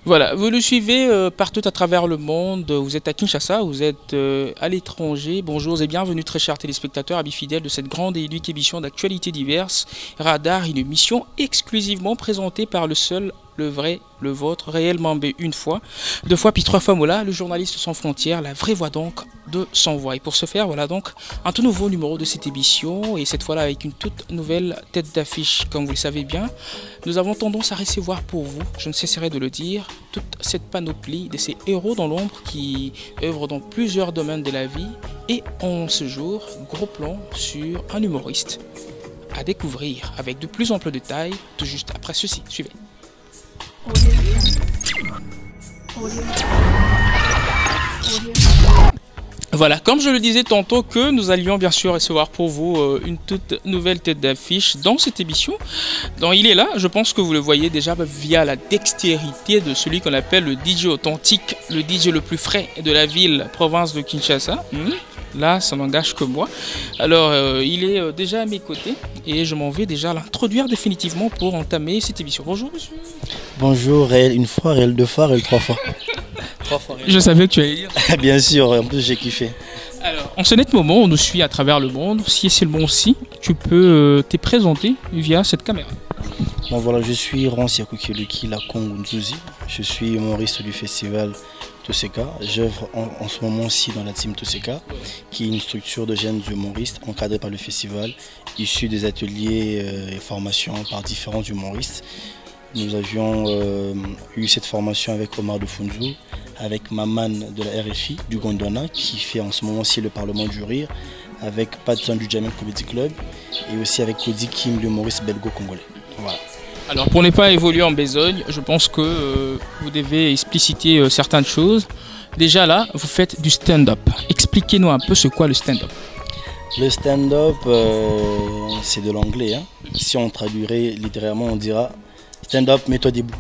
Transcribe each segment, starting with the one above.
Voilà, vous le suivez partout à travers le monde. Vous êtes à Kinshasa, vous êtes à l'étranger. Bonjour et bienvenue, très chers téléspectateurs, amis fidèles de cette grande et unique émission d'actualités diverses. Radar, une émission exclusivement présentée par le seul, le vrai, le vôtre, réellement B une fois, deux fois, puis trois fois Mola, le journaliste sans frontières, la vraie voix donc de Sans Voix. Et pour ce faire, voilà donc un tout nouveau numéro de cette émission, et cette fois-là avec une toute nouvelle tête d'affiche. Comme vous le savez bien, nous avons tendance à recevoir pour vous, je ne cesserai de le dire, toute cette panoplie de ces héros dans l'ombre qui œuvrent dans plusieurs domaines de la vie. Et en ce jour, gros plan sur un humoriste à découvrir avec de plus amples détails, tout juste après ceci. Suivez. Voilà, comme je le disais tantôt que nous allions bien sûr recevoir pour vous une toute nouvelle tête d'affiche dans cette émission. Donc il est là, je pense que vous le voyez déjà via la dextérité de celui qu'on appelle le DJ authentique, le DJ le plus frais de la ville, province de Kinshasa. Là, ça n'engage que moi. Alors, il est déjà à mes côtés et je m'en vais déjà l'introduire définitivement pour entamer cette émission. Bonjour monsieur. Bonjour, réel une fois, réel deux fois, réel trois fois. Je savais que tu allais dire. Bien sûr, en plus j'ai kiffé. Alors, en ce net moment, on nous suit à travers le monde. Si c'est le bon si, tu peux te présenter via cette caméra. Bon voilà, je suis Rancy Akukiluki Lakongo Nzuzi. Je suis humoriste du festival Toseka. J'œuvre en ce moment-ci dans la team Toseka, qui est une structure de jeunes humoristes encadrée par le festival, issue des ateliers et formations par différents humoristes. Nous avions eu cette formation avec Omar de Funzu, avec Maman de la RFI du Gondwana, qui fait en ce moment-ci le Parlement du Rire, avec Patson du Jamel Comedy Club, et aussi avec Cody Kim, l'humoriste belgo-congolais. Voilà. Alors pour ne pas évoluer en besogne, je pense que vous devez expliciter certaines choses. Déjà là, vous faites du stand-up. Expliquez-nous un peu ce qu'est le stand-up. Le stand-up, c'est de l'anglais. Hein. Si on traduirait littéralement, on dira stand-up, mets-toi debout.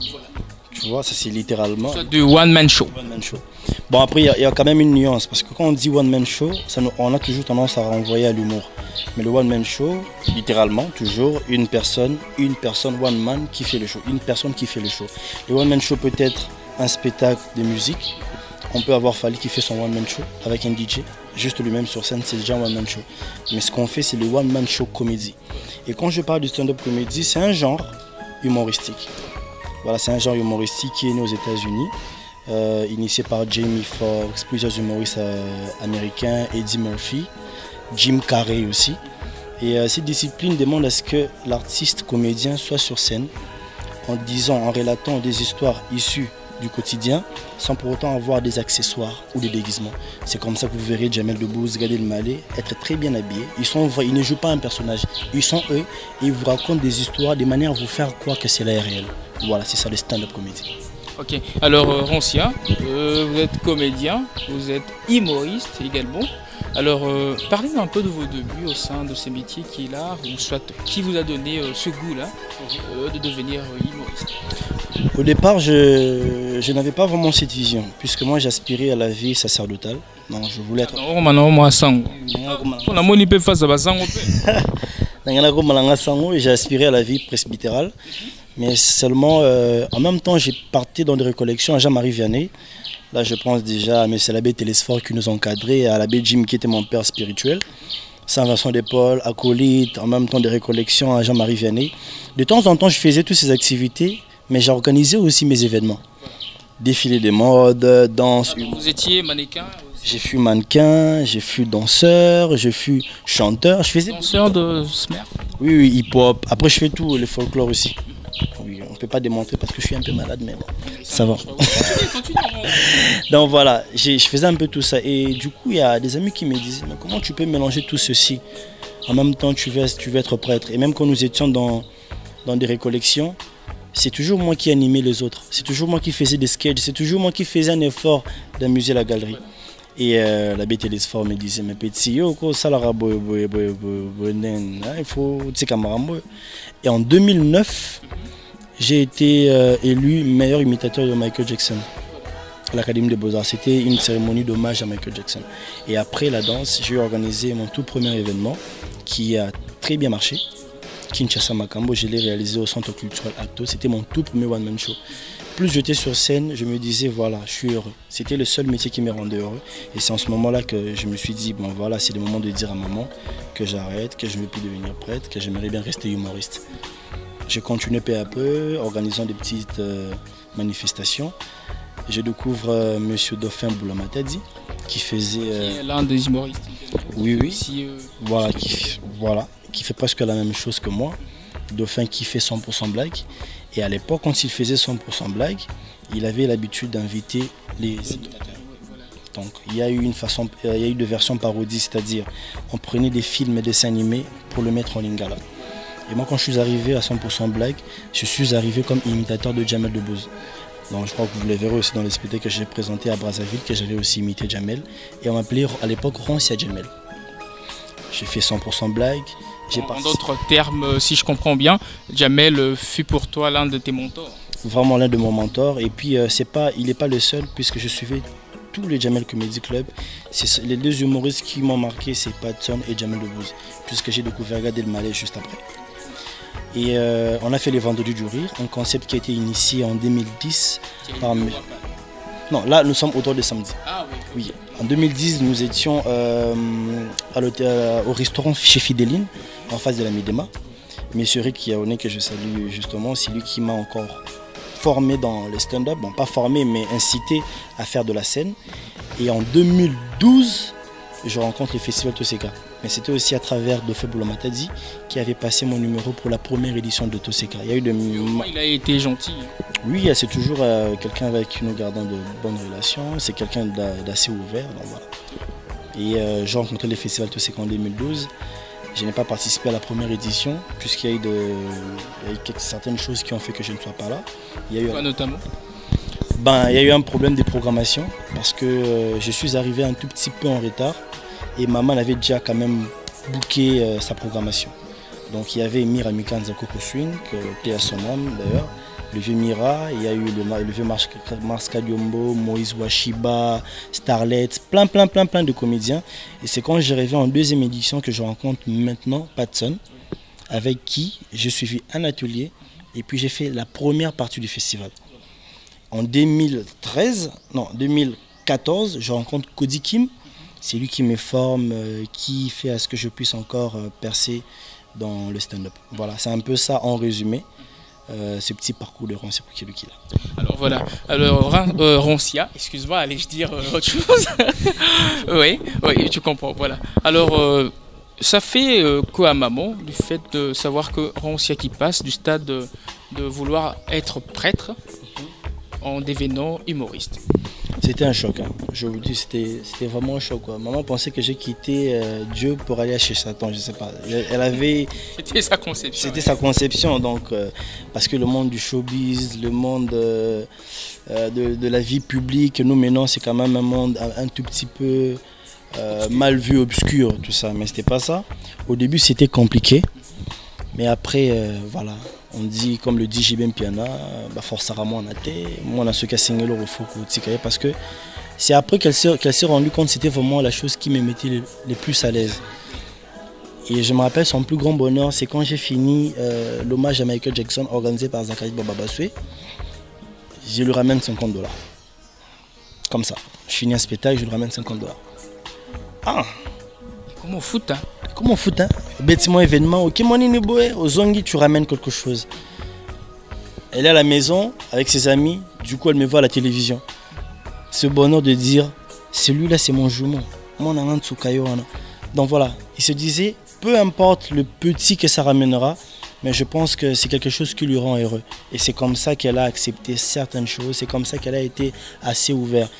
Tu vois, ça c'est littéralement... Du one-man show. Bon après, il y a quand même une nuance, parce que quand on dit one-man show, on a toujours tendance à renvoyer à l'humour. Mais le one-man show, littéralement, toujours une personne, one-man qui fait le show. Une personne qui fait le show. Le one-man show peut être un spectacle de musique. On peut avoir Fali qui fait son one-man show avec un DJ. Juste lui-même sur scène, c'est déjà un one-man show. Mais ce qu'on fait, c'est le one-man show comédie. Et quand je parle du stand-up comédie, c'est un genre humoristique. Voilà, c'est un genre humoristique qui est né aux États-Unis, initié par Jamie Foxx, plusieurs humoristes américains, Eddie Murphy, Jim Carrey aussi. Et cette discipline demande à ce que l'artiste comédien soit sur scène en relatant des histoires issues du quotidien sans pour autant avoir des accessoires ou des déguisements. C'est comme ça que vous verrez Jamel Debbouze, Gad Elmaleh être très bien habillés. Ils ne jouent pas un personnage, ils sont eux et ils vous racontent des histoires de manière à vous faire croire que c'est la réelle. Voilà, c'est ça le stand-up comédie. Ok, alors Rancia, vous êtes comédien, vous êtes humoriste également. Alors parlez-nous un peu de vos débuts au sein de ces métiers qui est l'art, ou soit qui vous a donné ce goût-là de devenir humoriste. Au départ, je n'avais pas vraiment cette vision, puisque moi j'aspirais à la vie sacerdotale. Non, je voulais être... J'ai aspiré à la vie presbytérale. Mais seulement, en même temps, j'ai parti dans des récollections à Jean-Marie Vianney. Là, je pense déjà à M. l'abbé Télésphore qui nous encadrait, à l'abbé Jim qui était mon père spirituel. Saint-Vincent de Paul, acolyte, en même temps des récollections à Jean-Marie Vianney. De temps en temps, je faisais toutes ces activités, mais j'organisais aussi mes événements. Défilé de mode, danse. Vous étiez mannequin? J'ai fui mannequin, j'ai fui danseur, je fus chanteur. Je faisais danseur de Smer? Oui, hip-hop. Après, je fais tout, le folklore aussi. Oui, on ne peut pas démontrer parce que je suis un peu malade, mais bon, ça va. Donc voilà, je faisais un peu tout ça. Et du coup, il y a des amis qui me disaient, mais comment tu peux mélanger tout ceci? En même temps, tu veux être prêtre. Et même quand nous étions dans des récollections, c'est toujours moi qui animais les autres. C'est toujours moi qui faisais des sketchs. C'est toujours moi qui faisais un effort d'amuser la galerie. Et l'abbé Télésphore me disait, mais petit, il faut... Et en 2009, j'ai été élu meilleur imitateur de Michael Jackson à l'Académie des Beaux-Arts. C'était une cérémonie d'hommage à Michael Jackson. Et après la danse, j'ai organisé mon tout premier événement qui a très bien marché. Kinshasa Makambo, je l'ai réalisé au Centre culturel Acto. C'était mon tout premier one-man show. plus j'étais sur scène, je me disais voilà, je suis heureux. C'était le seul métier qui me rendait heureux. Et c'est en ce moment-là que je me suis dit, bon voilà, c'est le moment de dire à maman que j'arrête, que je ne veux plus devenir prêtre, que j'aimerais bien rester humoriste. Je continue peu à peu, organisant des petites manifestations. Je découvre Monsieur Dauphin Boulamatadi, qui faisait... l'un des humoristes. Oui. Aussi, voilà, qui fait presque la même chose que moi. Dauphin qui fait 100% blague. Et à l'époque, quand il faisait 100% blague, il avait l'habitude d'inviter les imitateurs. Donc il y a eu deux versions parodies, c'est-à-dire on prenait des films et des dessins animés pour le mettre en lingala. Et moi, quand je suis arrivé à 100% blague, je suis arrivé comme imitateur de Jamel Debbouze. Donc je crois que vous le verrez aussi dans les spectacles que j'ai présenté à Brazzaville, que j'avais aussi imité Jamel. Et on m'appelait à l'époque Roncia Jamel. J'ai fait 100% blague. En d'autres termes, si je comprends bien, Jamel fut pour toi l'un de tes mentors. Vraiment l'un de mon mentor. Et puis il n'est pas le seul, puisque je suivais tous les Jamel Comedy Club. Les deux humoristes qui m'ont marqué, c'est Patson et Jamel Debbouze, puisque j'ai découvert Gad Elmaleh juste après. Et on a fait les Vendredis du Rire, un concept qui a été initié en 2010 par... Non, là nous sommes autour de samedi. Ah oui. Oui. En 2010, nous étions au restaurant chez Fidéline, en face de la Midema. Monsieur Rick Yaoné, que je salue justement, c'est lui qui m'a encore formé dans le stand-up. Bon, pas formé, mais incité à faire de la scène. Et en 2012, je rencontre le festival Toseka. Mais c'était aussi à travers Dauphin Boulamatadi qui avait passé mon numéro pour la première édition de Toseka. Il a été gentil. Oui, c'est toujours quelqu'un avec qui nous gardons de bonnes relations. C'est quelqu'un d'assez ouvert. Donc voilà. Et j'ai rencontré le festival Toseka en 2012. Je n'ai pas participé à la première édition puisqu'il y a eu certaines choses qui ont fait que je ne sois pas là. Quoi notamment? Il y a eu un problème de programmation parce que je suis arrivé un tout petit peu en retard et maman avait déjà quand même booké sa programmation. Donc il y avait Mira Mikanza Coco Swing, qui est à son âme d'ailleurs, le vieux Mira, il y a eu le vieux Mars Kadiombo, Moïse Washiba, Starlet, plein de comédiens. Et c'est quand j'arrivais en deuxième édition que je rencontre maintenant Patson, avec qui j'ai suivi un atelier et puis j'ai fait la première partie du festival. En 2014, je rencontre Cody Kim. C'est lui qui me forme, qui fait à ce que je puisse encore percer dans le stand-up. Voilà, c'est un peu ça en résumé, ce petit parcours de Roncia pour qui est là. Alors voilà, Roncia, excuse-moi, allez-je dire autre chose. oui, tu comprends, voilà. Alors, ça fait quoi à maman, du fait de savoir que Roncia qui passe du stade de vouloir être prêtre en devenant humoriste? C'était un choc, hein. Je vous dis, c'était vraiment un choc, quoi. Maman pensait que j'ai quitté Dieu pour aller chez Satan, je sais pas. Elle avait... C'était sa conception. C'était sa conception, donc, parce que le monde du showbiz, le monde de la vie publique, nous maintenant, c'est quand même un monde un tout petit peu mal vu, obscur, tout ça. Mais c'était pas ça. Au début, c'était compliqué. Mais après, voilà. On dit, comme le dit JBM Piana, forcément on a été, moi on a ce qui a signé le refou parce que c'est après qu'elle s'est rendue compte que c'était vraiment la chose qui me mettait le plus à l'aise. Et je me rappelle son plus grand bonheur, c'est quand j'ai fini l'hommage à Michael Jackson organisé par Zachary Bababaswe, je lui ramène $50. Comme ça, je finis un spectacle, je lui ramène $50. Ah! Comment foot, hein? Comment foot, hein? Bêtement événement, ok, au Zongi, tu ramènes quelque chose. Elle est à la maison avec ses amis, du coup elle me voit à la télévision. Ce bonheur de dire, celui-là c'est mon jumeau. Donc voilà, il se disait, peu importe le petit que ça ramènera, mais je pense que c'est quelque chose qui lui rend heureux. Et c'est comme ça qu'elle a accepté certaines choses, c'est comme ça qu'elle a été assez ouverte.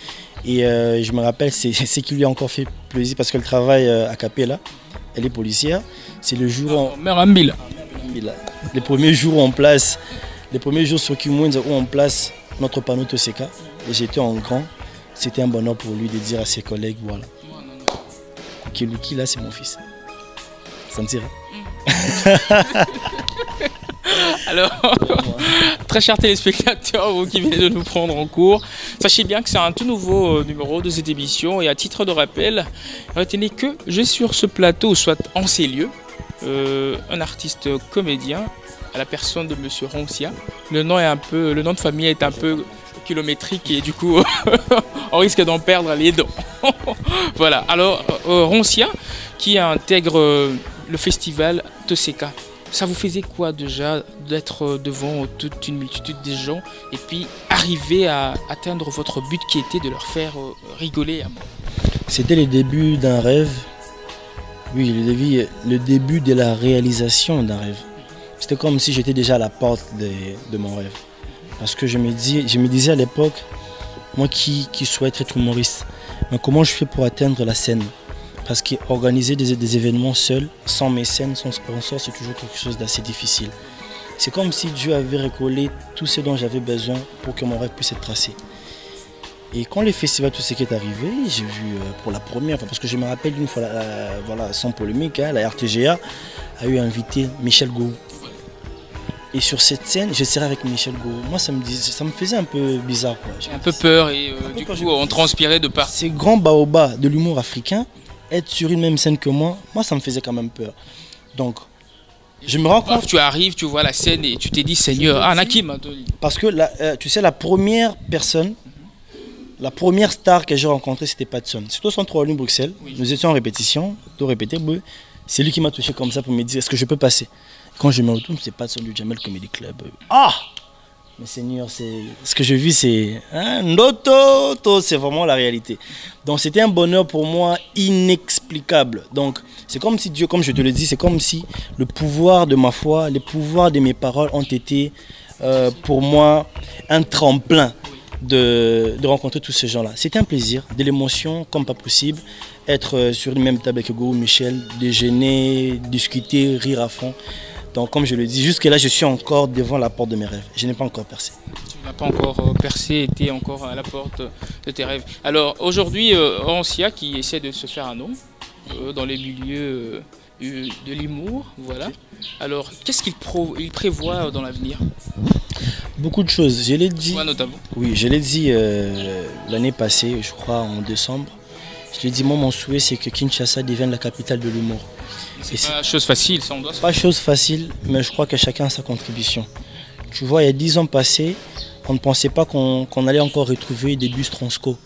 Et je me rappelle, c'est ce qui lui a encore fait plaisir parce qu'elle travaille à Capella, elle est policière. C'est le jour les premiers jours où on place, les premiers jours sur Kimwenza où on place notre panneau Toseka. Et j'étais en grand, c'était un bonheur pour lui de dire à ses collègues, voilà, Kiluki là c'est mon fils. Ça me tire. Alors, très chers téléspectateurs, vous qui venez de nous prendre en cours, sachez bien que c'est un tout nouveau numéro de cette émission et à titre de rappel, retenez que je suis sur ce plateau, soit en ces lieux, un artiste comédien à la personne de Monsieur Roncia. Le nom de famille est un peu kilométrique et du coup on risque d'en perdre les dents. Voilà, alors Roncia qui intègre le festival Toseka. Ça vous faisait quoi déjà d'être devant toute une multitude de gens et puis arriver à atteindre votre but qui était de leur faire rigoler à mort? C'était le début d'un rêve. Oui, le début de la réalisation d'un rêve. C'était comme si j'étais déjà à la porte de mon rêve. Parce que je me disais à l'époque, moi qui souhaite être humoriste, mais comment je fais pour atteindre la scène? Parce qu'organiser des événements seul, sans mécène, sans sponsor, c'est toujours quelque chose d'assez difficile. C'est comme si Dieu avait recollé tout ce dont j'avais besoin pour que mon rêve puisse être tracé. Et quand le festival Tout ce qui est arrivé, j'ai vu pour la première fois, parce que je me rappelle une fois, voilà, sans polémique, hein, la RTGA a eu invité Michel Gou. Et sur cette scène, je serais avec Michel Gou. Moi, ça me faisait un peu bizarre, quoi. Un peu peur et du coup, on transpirait de part. Ces grands baobas de l'humour africain, être sur une même scène que moi, ça me faisait quand même peur. Donc, je me rends compte. Tu arrives, tu vois la scène et tu t'es dit, Seigneur, Nakim. Parce que, tu sais, la première personne, la première star que j'ai rencontrée, c'était Patson. C'était au Centre Walloon Bruxelles. Oui. Nous étions en répétition, tout répété. C'est lui qui m'a touché comme ça pour me dire, est-ce que je peux passer? Quand je me retourne, c'est Patson du Jamel Comedy Club. Ah! Mais Seigneur, ce que je vis, c'est Ndoto, c'est vraiment la réalité. Donc c'était un bonheur pour moi inexplicable. Donc c'est comme si Dieu, comme je te le dis, c'est comme si le pouvoir de ma foi, les pouvoirs de mes paroles ont été pour moi un tremplin de rencontrer tous ces gens-là. C'était un plaisir, de l'émotion comme pas possible. Être sur une même table avec Gourou Michel, déjeuner, discuter, rire à fond. Donc comme je le dis, jusque-là, je suis encore devant la porte de mes rêves. Je n'ai pas encore percé. Tu n'as pas encore percé, tu es encore à la porte de tes rêves. Alors aujourd'hui, Roncia qui essaie de se faire un nom dans les milieux de l'humour, voilà. Alors qu'est-ce qu'il prévoit dans l'avenir? Beaucoup de choses. Je l'ai dit. Quoi notamment? Oui, je l'ai dit l'année passée, je crois en décembre. Je l'ai dit, moi mon souhait c'est que Kinshasa devienne la capitale de l'humour. C'est pas chose facile, ça on doit se... Pas chose facile, mais je crois que chacun a sa contribution. Tu vois, il y a 10 ans passés, on ne pensait pas qu'on allait encore retrouver des bus Transco.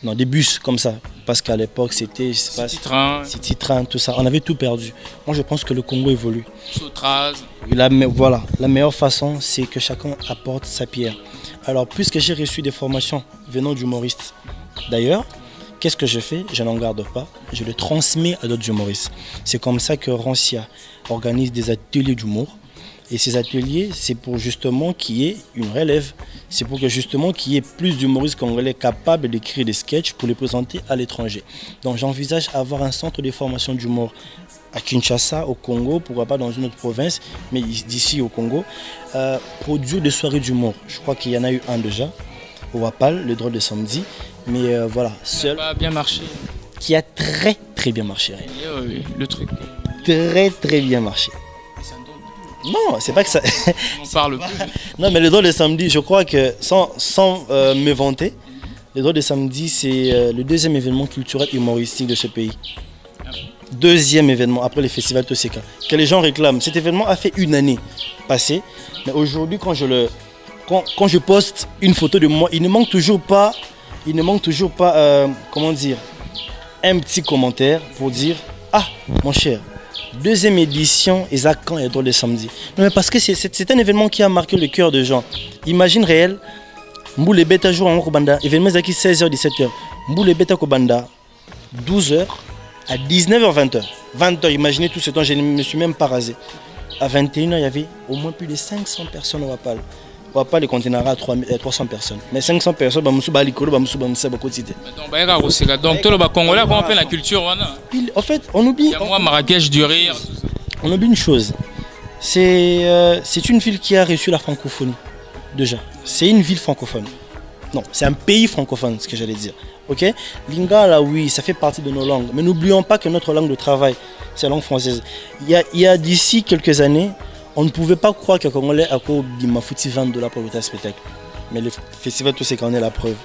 Non, des bus comme ça. Parce qu'à l'époque, c'était City Train, tout ça. On avait tout perdu. Moi, je pense que le Congo évolue. Sotraz. Voilà, la meilleure façon, c'est que chacun apporte sa pierre. Alors, puisque j'ai reçu des formations venant d'humoristes, d'ailleurs, qu'est-ce que je fais? Je n'en garde pas, je le transmets à d'autres humoristes. C'est comme ça que Roncia organise des ateliers d'humour. Et ces ateliers, c'est pour justement qu'il y ait une relève. C'est pour que justement qu'il y ait plus d'humoristes congolais capables d'écrire des sketchs pour les présenter à l'étranger. Donc j'envisage avoir un centre de formation d'humour à Kinshasa, au Congo, pourquoi pas dans une autre province, mais d'ici au Congo, produire des soirées d'humour. Je crois qu'il y en a eu un déjà, au Wapal, le drôle de samedi. Mais voilà, seul. Ça a bien marché. Qui a très bien marché. Oui, le truc. Très bien marché. Non, c'est pas que ça. On parle plus. Non, mais le drôle de samedi, je crois que sans me vanter, le drôle de samedi, c'est le deuxième événement culturel humoristique de ce pays. Deuxième événement après le festival Toseka. Que les gens réclament. Cet événement a fait une année passée. Mais aujourd'hui, quand je poste une photo de moi, il ne manque toujours pas, comment dire, un petit commentaire pour dire, ah, mon cher, deuxième édition, Isaac Quand est drôle de samedi. Non, mais parce que c'est un événement qui a marqué le cœur des gens. Imagine réel, Mboule Beta jour en Kobanda, événement qui 16h, 17h. Mboule Beta Kobanda, 12h à 19h, 20h. 20h, imaginez tout ce temps, je ne me suis même pas rasé. À 21h, il y avait au moins plus de 500 personnes au Wapal. Au Wapal, les conteneurs à 300 personnes. Mais 500 personnes, donc, tout le Congolais comprend la culture. En fait, on oublie. Moi, Marrakech du rire. On oublie une chose. C'est une ville qui a reçu la francophonie. Déjà. C'est une ville francophone. Non, c'est un pays francophone, ce que j'allais dire. Ok? Lingala, oui, ça fait partie de nos langues. Mais n'oublions pas que notre langue de travail, c'est la langue française. Il y a d'ici quelques années, on ne pouvait pas croire qu'un Congolais a foutu $20 pour le spectacle. Mais le festival, tout c'est qu'on est la preuve.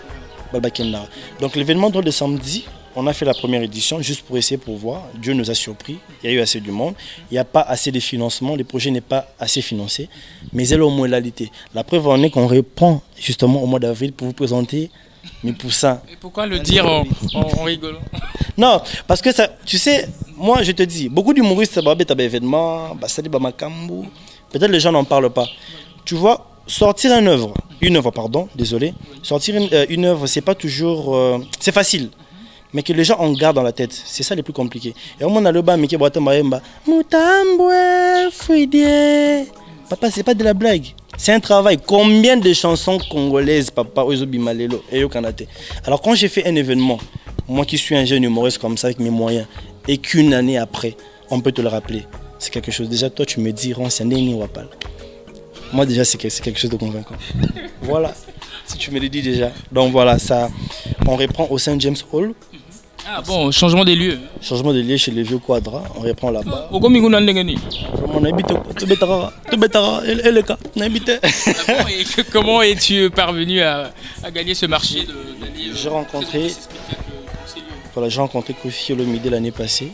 Donc l'événement drôle de samedi, on a fait la première édition juste pour essayer pour voir. Dieu nous a surpris. Il y a eu assez de monde. Il n'y a pas assez de financement. Le projet n'est pas assez financé. Mais elle a au moins l'alité. La preuve en est qu'on reprend justement au mois d'avril pour vous présenter mes poussins. Et pourquoi le dire en rigolant? Non, parce que ça, tu sais, moi je te dis, beaucoup d'humoristes, ça va être un événement, peut-être les gens n'en parlent pas. Tu vois, sortir une œuvre, désolé, sortir une œuvre, c'est pas toujours, c'est facile, mais que les gens en gardent dans la tête, c'est ça le plus compliqué. Et au moment où on a le bas, mais qui boit Mutambwe, Fouidie. Papa, c'est pas de la blague. C'est un travail. Combien de chansons congolaises, papa, Ozobi Malelo et Yokanate. Alors quand j'ai fait un événement, moi qui suis un jeune humoriste comme ça avec mes moyens, et qu'une année après, on peut te le rappeler, c'est quelque chose. Déjà, toi, tu me dis, Ron, c'est un Néni Wapal. Moi, déjà, c'est quelque chose de convaincant. Voilà, si tu me le dis déjà. Donc voilà, ça, on reprend au Saint James Hall. Ah bon, changement des lieux. Changement de lieu chez les vieux quadras, on reprend là-bas. Comment es-tu parvenu à gagner ce marché J'ai rencontré Kofi Olomide l'année passée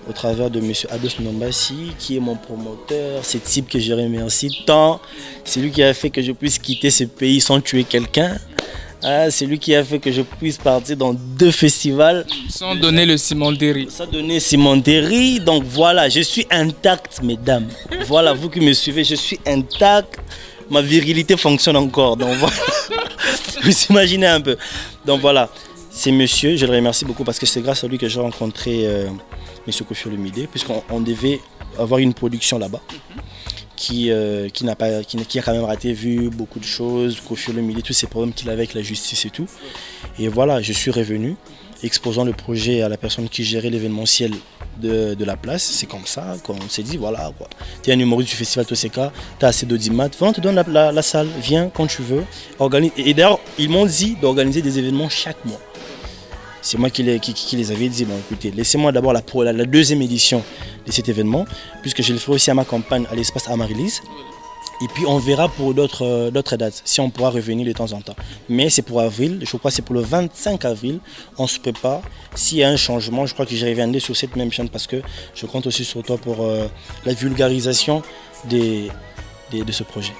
au travers de M. Ados Nombassi qui est mon promoteur, ce type que je remercie tant. C'est lui qui a fait que je puisse quitter ce pays sans tuer quelqu'un. Ah, c'est lui qui a fait que je puisse partir dans 2 festivals. Sans donner le Simandéry. Sans donner Simandéry. Donc voilà, je suis intact, mesdames. Voilà, vous qui me suivez, je suis intact. Ma virilité fonctionne encore. Donc voilà. Vous imaginez un peu. Donc voilà, c'est monsieur, je le remercie beaucoup parce que c'est grâce à lui que j'ai rencontré monsieur Kofi Olomide, puisqu'on devait avoir une production là-bas. Qui a quand même raté, vu beaucoup de choses, Kofi Olomide, tous ces problèmes qu'il avait avec la justice et tout. Et voilà, je suis revenu, exposant le projet à la personne qui gérait l'événementiel de la place. C'est comme ça qu'on s'est dit, voilà, tu es un humoriste du festival Toseka, tu as assez d'audimat, on te donne la salle, viens quand tu veux. Et d'ailleurs, ils m'ont dit d'organiser des événements chaque mois. C'est moi qui les avais dit, bon écoutez, laissez-moi d'abord la 2e édition de cet événement, puisque je le ferai aussi à ma campagne, à l'espace Amaryllis. Et puis on verra pour d'autres dates, si on pourra revenir de temps en temps. Mais c'est pour avril, je crois que c'est pour le 25 avril, on se prépare. S'il y a un changement, je crois que je reviendrai sur cette même chaîne parce que je compte aussi sur toi pour la vulgarisation de ce projet.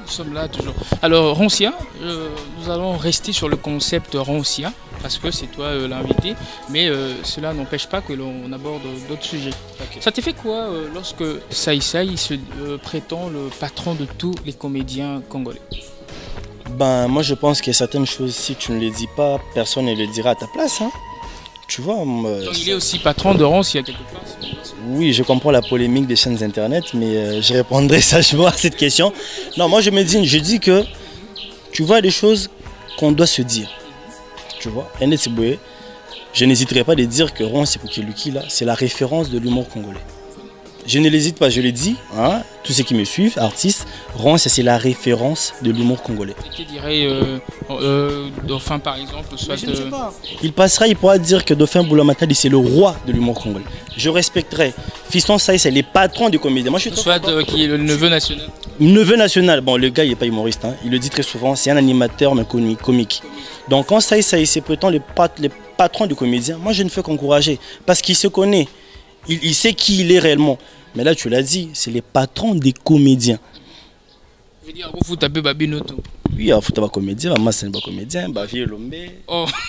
Nous sommes là toujours. Alors Roncia, nous allons rester sur le concept Roncia parce que c'est toi l'invité, mais cela n'empêche pas que l'on aborde d'autres sujets. Okay. Ça t'est fait quoi lorsque Sai Sai se prétend le patron de tous les comédiens congolais? Ben moi je pense qu'il y a certaines choses, si tu ne les dis pas, personne ne les dira à ta place. Hein. Tu vois, donc il est aussi patron de Roncia quelque part. Oui, je comprends la polémique des chaînes internet, mais je répondrai sagement à cette question. Non, moi je dis que tu vois des choses qu'on doit se dire. Tu vois, je n'hésiterai pas de dire que Ron Sepukeluki là, c'est la référence de l'humour congolais. Je ne l'hésite pas, je le dis, hein, tous ceux qui me suivent, artistes, Ron, c'est la référence de l'humour congolais. Tu dirais Dauphin par exemple, soit... Je ne sais pas. Il passera, il pourra dire que Dauphin Boulamatadi c'est le roi de l'humour congolais. Je respecterai. Fiston Saï, c'est les patrons du comédien. Moi, je suis soit qui est le neveu national. Neveu national, bon le gars il n'est pas humoriste, hein. Il le dit très souvent, c'est un animateur mais comique. Donc quand Saï se prétend les patrons du comédien, moi je ne fais qu'encourager parce qu'il se connaît. Il sait qui il est réellement. Mais là, tu l'as dit, c'est les patrons des comédiens. Je veux dire, vous tapez Babinoto. Oui, il faut taper comédien, moi c'est pas comédien, Bavier Lombe,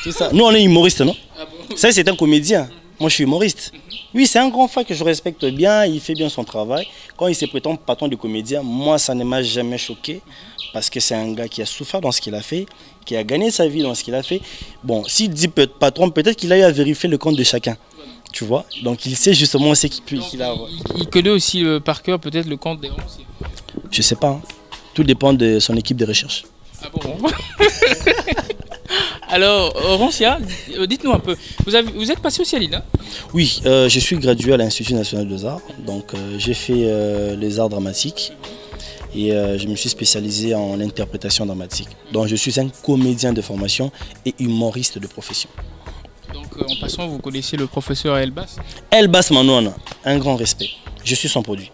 tout ça. Nous, on est humoriste, non? Ah bon? Ça, c'est un comédien. Moi, je suis humoriste. Oui, c'est un grand frère que je respecte bien, il fait bien son travail. Quand il se prétend patron de comédien, moi, ça ne m'a jamais choqué. Parce que c'est un gars qui a souffert dans ce qu'il a fait, qui a gagné sa vie dans ce qu'il a fait. Bon, s'il dit patron, peut-être qu'il a eu à vérifier le compte de chacun. Tu vois, donc il sait justement ce qu'il a. Il connaît aussi par cœur peut-être le compte des Ronciers. Je sais pas, hein. Tout dépend de son équipe de recherche. Ah bon? Alors, Roncia, dites-nous un peu, vous êtes passé aussi à l'INA? Oui, je suis gradué à l'Institut national des arts, donc j'ai fait les arts dramatiques et je me suis spécialisé en interprétation dramatique. Donc je suis un comédien de formation et humoriste de profession. Donc en passant, vous connaissez le professeur Elbas? Elbas Manouana, un grand respect. Je suis son produit.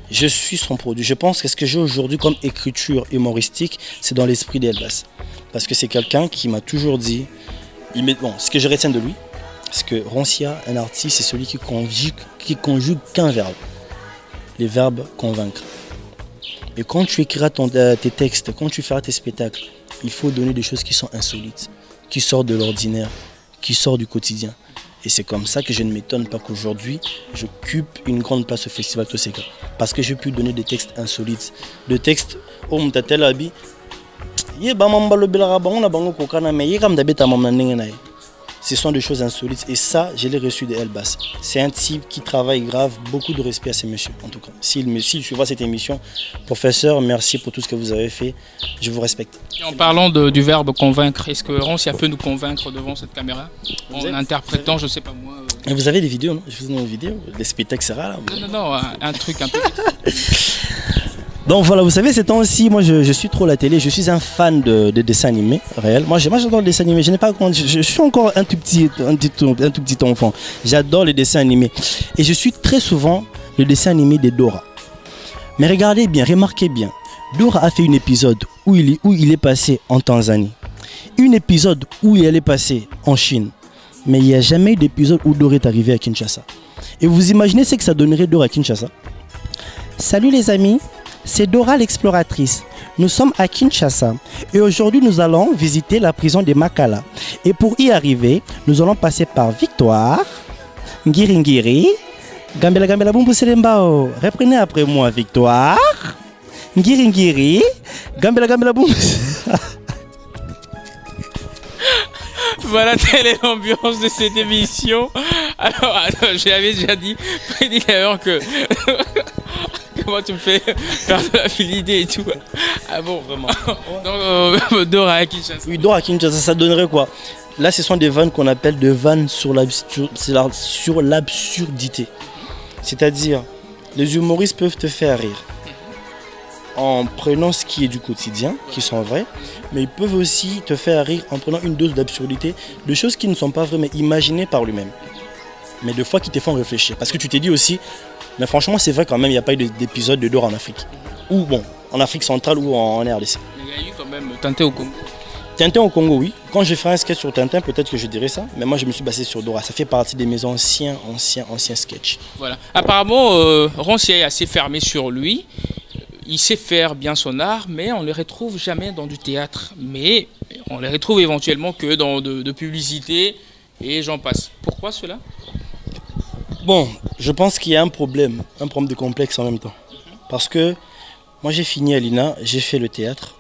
Je suis son produit. Je pense que ce que j'ai aujourd'hui comme écriture humoristique, c'est dans l'esprit d'Elbas. Parce que c'est quelqu'un qui m'a toujours dit, bon, ce que je retiens de lui, Parce que Roncia, un artiste, c'est celui qui conjugue qu'un verbe. Les verbes convaincre. Et quand tu écriras tes textes, quand tu feras tes spectacles, il faut donner des choses qui sont insolites, qui sortent de l'ordinaire, qui sortent du quotidien. Et c'est comme ça que je ne m'étonne pas qu'aujourd'hui, j'occupe une grande place au Festival Toseka. Parce que j'ai pu donner des textes insolites. Des textes, oh, m'tatel abi, ce sont des choses insolites et ça, je l'ai reçu de Elbas. C'est un type qui travaille grave, beaucoup de respect à ces messieurs en tout cas. S'il suivra cette émission, professeur, merci pour tout ce que vous avez fait, je vous respecte. Et en parlant du verbe convaincre, est-ce que Roncia peut nous convaincre devant cette caméra en interprétant, je sais pas moi... Et vous avez des vidéos, non? Je vous donne des vidéos, des spectacles, c'est rare. Non, un truc un peu... Donc voilà, vous savez, ces temps-ci, moi je suis trop la télé, je suis un fan de dessins animés réels. Moi j'adore le dessin animé, je suis encore un tout petit enfant. J'adore les dessins animés. Et je suis très souvent le dessin animé de Dora. Mais regardez bien, remarquez bien, Dora a fait un épisode où il est passé en Tanzanie. Un épisode où il est passé en Chine. Mais il n'y a jamais eu d'épisode où Dora est arrivé à Kinshasa. Et vous imaginez ce que ça donnerait Dora à Kinshasa? Salut les amis, c'est Dora l'exploratrice. Nous sommes à Kinshasa et aujourd'hui nous allons visiter la prison de Makala. Et pour y arriver, nous allons passer par Victoire, Ngiri, Gambela Gambela Bumbu Selembao. Reprenez après moi, Victoire, Ngiri, Gambela Gambela Bumbu. Voilà, telle est l'ambiance de cette émission. Alors, j'avais déjà dit, d'ailleurs que... Comment tu me fais perdre l'idée et tout. Ah bon, vraiment. Donc, Dora à Kinshasa. Oui, Dora à Kinshasa, ça donnerait quoi? Là, ce sont des vannes qu'on appelle des vannes sur l'absurdité. C'est-à-dire, les humoristes peuvent te faire rire en prenant ce qui est du quotidien, qui sont vrais, mais ils peuvent aussi te faire rire en prenant une dose d'absurdité, de choses qui ne sont pas vraies, mais imaginées par lui-même. Mais des fois qui te font réfléchir. Parce que tu t'es dit aussi, mais franchement, c'est vrai quand même, il n'y a pas eu d'épisode de Dora en Afrique. Ou bon, en Afrique centrale ou en RDC. Mais il y a eu quand même Tintin au Congo. Tintin au Congo, oui. Quand je ferai un sketch sur Tintin, peut-être que je dirai ça. Mais moi, je me suis basé sur Dora. Ça fait partie de mes anciens sketchs. Voilà. Apparemment, Roncia est assez fermé sur lui. Il sait faire bien son art, mais on ne le retrouve jamais dans du théâtre. Mais on le retrouve éventuellement que dans de publicité et j'en passe. Pourquoi cela? Bon, je pense qu'il y a un problème de complexe en même temps. Parce que moi j'ai fini à l'INA, j'ai fait le théâtre,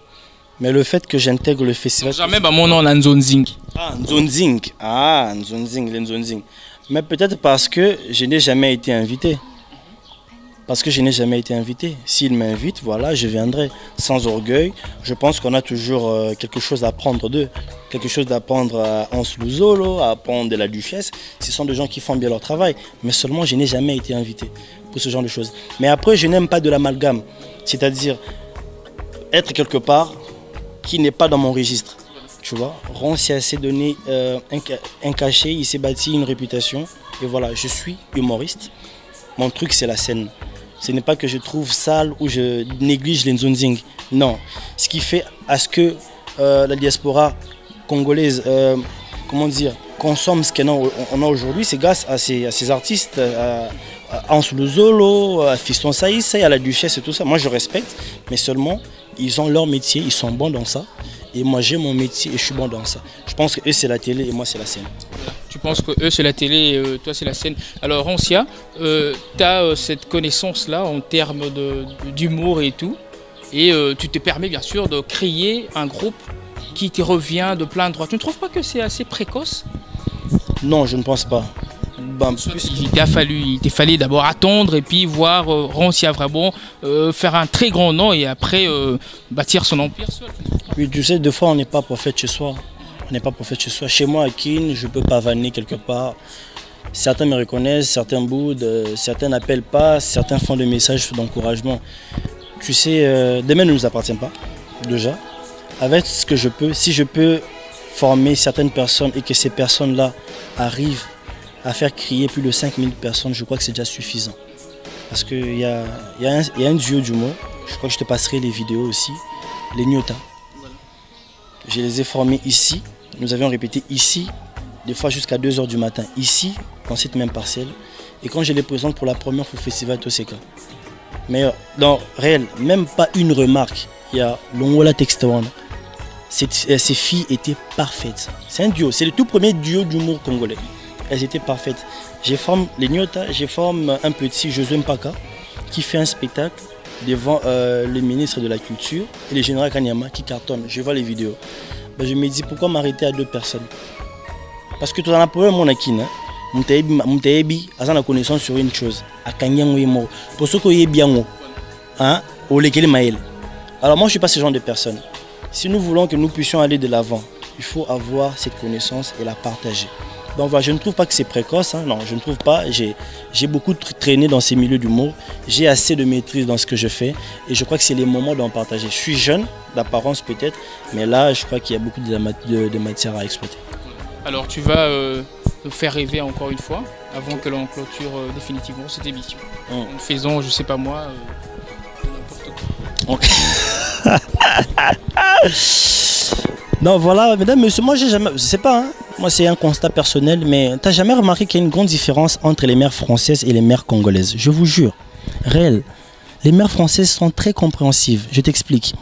mais le fait que j'intègre le festival... Jamais mon nom Nzonzing. Ah, Nzonzing. Ah, Nzonzing. Mais peut-être parce que je n'ai jamais été invité. Parce que je n'ai jamais été invité. S'il m'invite, voilà, je viendrai. Sans orgueil, je pense qu'on a toujours quelque chose à apprendre d'eux. Quelque chose d'apprendre à Hans Luzolo, à apprendre de la Duchesse. Ce sont des gens qui font bien leur travail. Mais seulement, je n'ai jamais été invité pour ce genre de choses. Mais après, je n'aime pas de l'amalgame. C'est-à-dire être quelque part qui n'est pas dans mon registre. Tu vois, Roncia s'est donné un cachet, il s'est bâti une réputation. Et voilà, je suis humoriste. Mon truc, c'est la scène. Ce n'est pas que je trouve sale ou je néglige les Nzonzing. Non. Ce qui fait à ce que la diaspora congolaise, consomme ce qu'on a aujourd'hui, c'est grâce à ces artistes, à Hans Luzolo, à Fiston Saïs, à la Duchesse et tout ça. Moi, je respecte, mais seulement, ils ont leur métier, ils sont bons dans ça. Et moi, j'ai mon métier et je suis bon dans ça. Je pense que eux, c'est la télé et moi, c'est la scène. Tu penses que eux, c'est la télé et toi, c'est la scène. Alors, Roncia, tu as cette connaissance-là en termes d'humour et tout. Et tu te permets, bien sûr, de créer un groupe qui te revient de plein droit. Tu ne trouves pas que c'est assez précoce? Non, je ne pense pas. Il t'a fallu d'abord attendre et puis voir Roncia vraiment faire un très grand nom et après bâtir son empire seul. Oui, tu sais, des fois, on n'est pas prophète chez soi. On n'est pas prophète chez soi. Chez moi, à Kin, je ne peux pas vanner quelque part. Certains me reconnaissent, certains boudent, certains n'appellent pas, certains font des messages d'encouragement. Tu sais, demain ne nous appartient pas, déjà. Avec ce que je peux, si je peux former certaines personnes et que ces personnes-là arrivent à faire crier plus de 5000 personnes, je crois que c'est déjà suffisant. Parce qu'il y a un duo d'humour, je crois que je te passerai les vidéos aussi, les Nyota. Je les ai formés ici, nous avions répété ici, des fois jusqu'à 2 h du matin, ici, dans cette même parcelle. Et quand je les présente pour la première fois au festival Toseka. Mais dans réel, même pas une remarque. Il y a Longola Textawan. Ces filles étaient parfaites. C'est un duo, c'est le tout premier duo d'humour congolais. Elles étaient parfaites. Je forme les Nyota, je forme un petit Josué Mpaka qui fait un spectacle devant le ministre de la Culture et le général Kanyama qui cartonne. Je vois les vidéos. Ben, je me dis pourquoi m'arrêter à 2 personnes? Parce que tu en as problème mon akin. Moutébi a la connaissance sur une chose. À Kanyango et Mo. Pour ceux qui sont bien, hein, au Lekele Maël. Alors moi je ne suis pas ce genre de personne. Si nous voulons que nous puissions aller de l'avant, il faut avoir cette connaissance et la partager. Donc voilà, je ne trouve pas que c'est précoce, hein. Non, je ne trouve pas. J'ai beaucoup traîné dans ces milieux d'humour, j'ai assez de maîtrise dans ce que je fais et je crois que c'est les moments d'en partager. Je suis jeune, d'apparence peut-être, mais là je crois qu'il y a beaucoup de matière à exploiter. Alors tu vas nous faire rêver encore une fois, avant que l'on clôture définitivement cette émission. En faisant, je sais pas moi, n'importe quoi. Non, voilà, mesdames, messieurs, moi j'ai jamais, je sais pas, hein, moi c'est un constat personnel, mais tu n'as jamais remarqué qu'il y a une grande différence entre les mères françaises et les mères congolaises? Je vous jure, réel. Les mères françaises sont très compréhensives, je t'explique.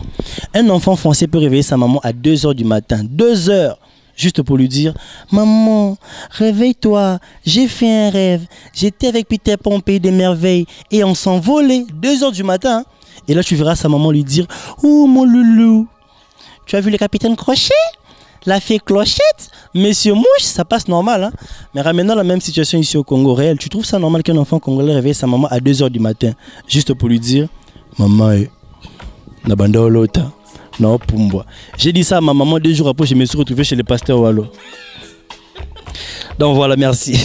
Un enfant français peut réveiller sa maman à 2 h du matin, 2 h, juste pour lui dire « Maman, réveille-toi, j'ai fait un rêve, j'étais avec Peter Pan au pays des merveilles et on s'envolait 2 h du matin. » Et là tu verras sa maman lui dire « Oh mon loulou, tu as vu le capitaine Crochet, la fée Clochette, Monsieur Mouche, ça passe normal. Hein? Mais ramenons la même situation ici au Congo réel. Tu trouves ça normal qu'un enfant congolais réveille sa maman à 2 h du matin, juste pour lui dire maman, nabanda olota, non pumbwa. J'ai dit ça à ma maman 2 jours après, je me suis retrouvé chez le pasteur Wallo. Donc voilà, merci.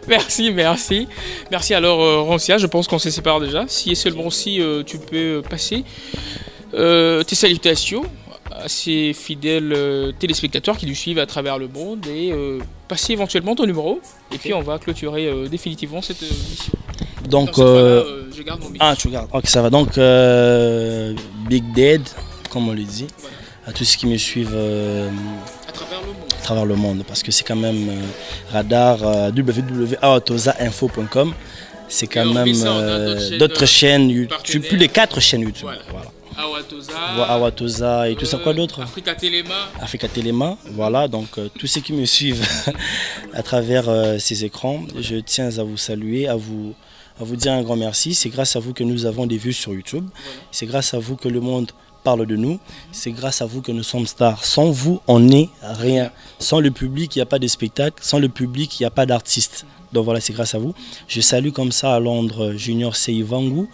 Merci, merci. Merci alors Rancia, je pense qu'on se sépare déjà. Si et seulement si tu peux passer tes salutations à ces fidèles téléspectateurs qui nous suivent à travers le monde et passer éventuellement ton numéro. Et puis on va clôturer définitivement cette mission. Donc, je garde mon ah, tu gardes. Ok, ça va. Donc, Big Dead, comme on le dit, voilà. À tous ceux qui me suivent à travers le monde, parce que c'est quand même Radar, www.awatozainfo.com. C'est quand même d'autres chaînes YouTube, plus de 4 chaînes YouTube. Voilà. Voilà. Awatoza et tout ça, quoi d'autre? Africa Telema. Africa Telema, voilà. Donc, tous ceux qui me suivent à travers ces écrans, je tiens à vous saluer, à vous dire un grand merci. C'est grâce à vous que nous avons des vues sur YouTube. Voilà. C'est grâce à vous que le monde parle de nous. C'est grâce à vous que nous sommes stars. Sans vous, on n'est rien. Sans le public, il n'y a pas de spectacle. Sans le public, il n'y a pas d'artiste. Donc voilà, c'est grâce à vous. Je salue comme ça à Londres Junior Seivangu.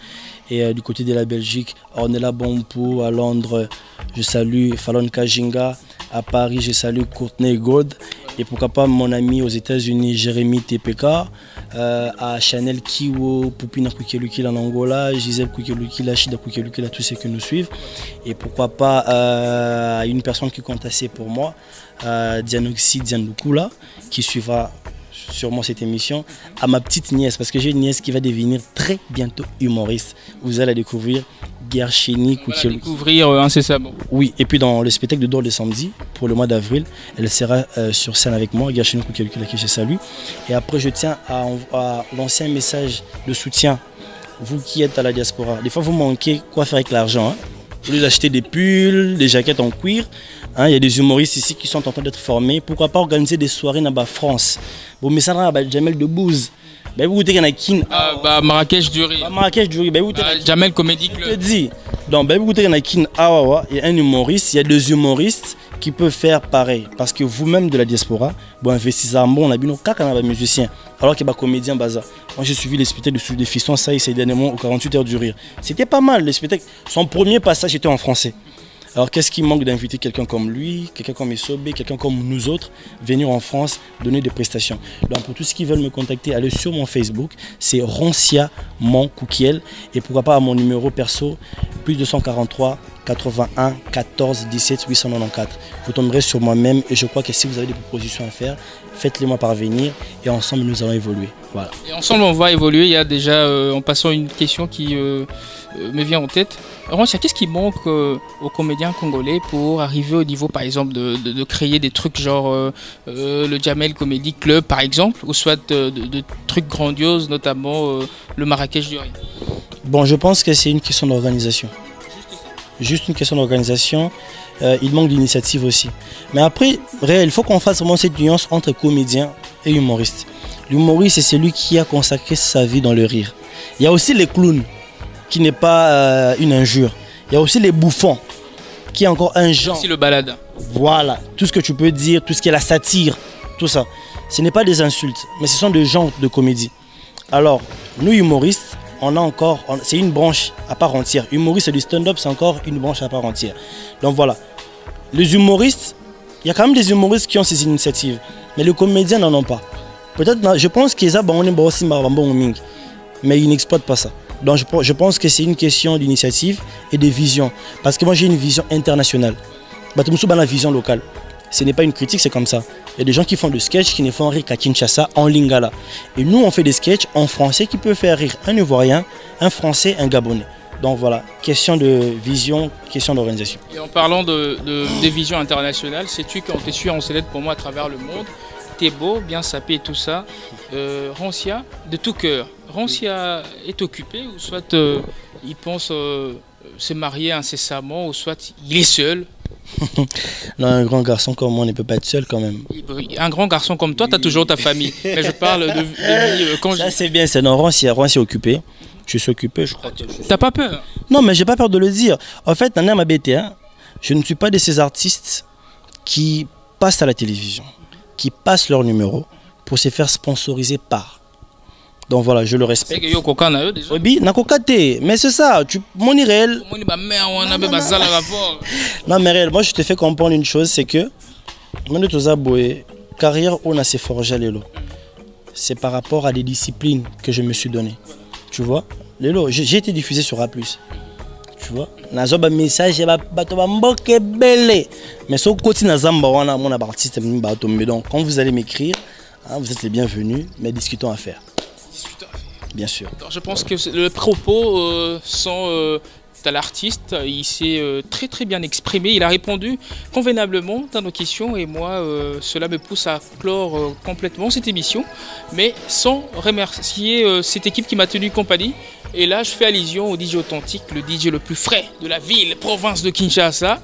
Et du côté de la Belgique, Ornella Bompo. À Londres, je salue Fallon Kajinga. À Paris, je salue Courtney God. Et pourquoi pas mon ami aux États-Unis, Jérémy TPK. À Chanel Kiwo, Poupina Kukelukila en Angola, Gisèle Kukelukila, Shida Kukelukila, tous ceux qui nous suivent. Et pourquoi pas une personne qui compte assez pour moi, Dianoxy Diandoukula, qui suivra sûrement cette émission, à ma petite nièce, parce que j'ai une nièce qui va devenir très bientôt humoriste. Vous allez la découvrir, Gershini Kukelukila. Découvrir incessamment. Oui, et puis dans le spectacle de Dor de samedi, pour le mois d'avril, elle sera sur scène avec moi, Gershini Kukelukila, qui je salue. Et après, je tiens à lancer un message de soutien, vous qui êtes à la diaspora. Des fois, vous manquez quoi faire avec l'argent. Hein? Au lieu d'acheter des pulls, des jaquettes en cuir, hein, il y a des humoristes ici qui sont en train d'être formés. Pourquoi pas organiser des soirées dans la France? Bon, mais ça va, Jamel Debbouze. Ben vous goûtez qu'il y en a qui Marrakech du Rire. Marrakech du Rire. Ben vous Jamel Comedy Club. Je te dis. Donc ben vous goûtez qu'il y en a qui il y a un humoriste, il y a des humoristes qui peuvent faire pareil. Parce que vous-même de la diaspora, vous investissez en bon, on a vu nos musiciens. Alors qu'il y a des comédiens bazar. Moi j'ai suivi les spectacles de Fiston ça ces dernièrement au 48 heures du rire. C'était pas mal les spectacles. Son premier passage était en français. Alors qu'est-ce qui manque d'inviter quelqu'un comme lui, quelqu'un comme Essobé, quelqu'un comme nous autres, venir en France donner des prestations. Donc pour tous ceux qui veulent me contacter, allez sur mon Facebook, c'est Rancia Mon Koukiel. Et pourquoi pas à mon numéro perso, plus 243 81 14 17 894. Vous tomberez sur moi-même et je crois que si vous avez des propositions à faire, faites-les moi parvenir et ensemble nous allons évoluer. Voilà. Et ensemble on va évoluer. Il y a déjà, en passant, une question qui me vient en tête. Rancia, qu'est-ce qui manque aux comédiens congolais pour arriver au niveau, par exemple, de créer des trucs genre le Jamel Comedy Club, par exemple, ou soit de trucs grandioses, notamment le Marrakech du Rire? Bon, je pense que c'est une question d'organisation. Juste une question d'organisation. Il manque d'initiative aussi. Mais après, réel, il faut qu'on fasse vraiment cette nuance entre comédien et humoriste. L'humoriste, c'est celui qui a consacré sa vie dans le rire. Il y a aussi les clowns, qui n'est pas une injure. Il y a aussi les bouffons, qui est encore un genre. Aussi le balade. Voilà, tout ce que tu peux dire, tout ce qui est la satire, tout ça. Ce n'est pas des insultes, mais ce sont des genres de comédie. Alors, nous humoristes, on a encore, c'est une branche à part entière. Humoriste et du stand-up, c'est encore une branche à part entière. Donc voilà, les humoristes, il y a quand même des humoristes qui ont ces initiatives, mais les comédiens n'en ont pas. Peut-être, je pense qu'ils ont aussi mais ils n'exploitent pas ça. Donc je pense que c'est une question d'initiative et de vision. Parce que moi j'ai une vision internationale. La vision locale. Ce n'est pas une critique, c'est comme ça. Il y a des gens qui font des sketchs qui ne font rire qu'à Kinshasa, en Lingala. Et nous on fait des sketchs en français qui peuvent faire rire un Ivoirien, un Français, un Gabonais. Donc voilà, question de vision, question d'organisation. Et en parlant des visions internationales, sais-tu qu'on t'es su en célèbre pour moi à travers le monde? T'es beau, bien sapé et tout ça. Rancia, de tout cœur, Rancia est occupé ou soit il pense se marier incessamment ou soit il est seul? Non, un grand garçon comme moi ne peut pas être seul quand même. Un grand garçon comme toi, tu as toujours ta famille. Mais je parle de vie quand ça c'est bien, c'est non, Rancia est occupé. Je suis occupé, je crois. T'as pas peur? Non, mais j'ai pas peur de le dire. En fait, je ne suis pas de ces artistes qui passent à la télévision, qui passent leur numéro pour se faire sponsoriser par. Donc voilà, je le respecte. Oui, mais c'est ça, mon irréel. Non, mais réel, moi je te fais comprendre une chose, c'est que carrière on a s'est forgé l'élo. C'est par rapport à des disciplines que je me suis donné. Tu vois, l'élo, j'ai été diffusé sur A+. Tu vois, nazoba message mais so côté nazamba wana mon artiste donc quand vous allez m'écrire, hein, vous êtes les bienvenus, mais discutons à faire. Bien sûr. Alors, je pense que le propos sans l'artiste, il s'est très bien exprimé, il a répondu convenablement à nos questions et moi cela me pousse à clore complètement cette émission, mais sans remercier cette équipe qui m'a tenu compagnie. Et là je fais allusion au DJ authentique, le DJ le plus frais de la ville, province de Kinshasa.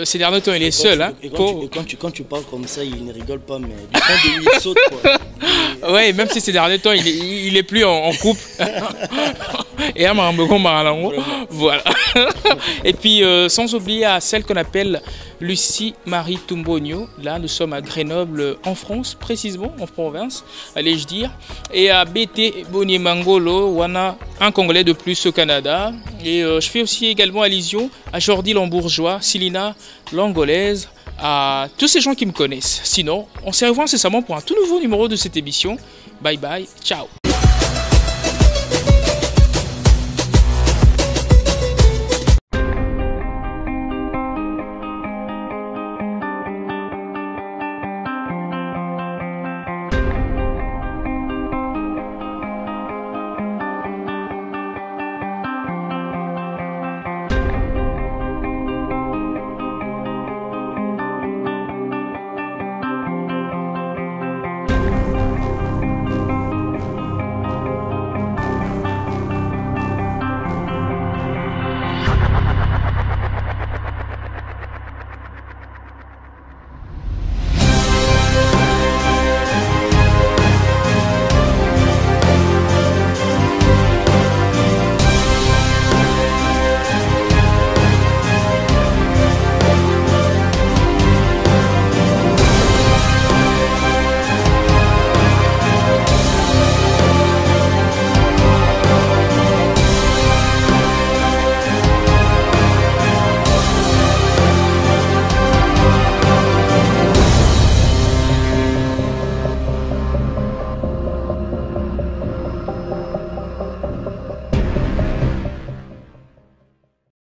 Ces derniers temps il est seul. Quand tu parles comme ça, il ne rigole pas, mais du fond de lui il saute quoi. Ouais, même si ces derniers temps il est plus en couple. Et à voilà. Et puis sans oublier à celle qu'on appelle Lucie Marie Tumbonio. Là nous sommes à Grenoble en France, précisément en province, allais-je dire. Et à BT Boniemangolo, Wana, un Congolais de plus au Canada. Et je fais aussi également allusion à Jordi Lambourgeois, Silina l'Angolaise, à tous ces gens qui me connaissent. Sinon, on se revoit incessamment pour un tout nouveau numéro de cette émission. Bye bye, ciao.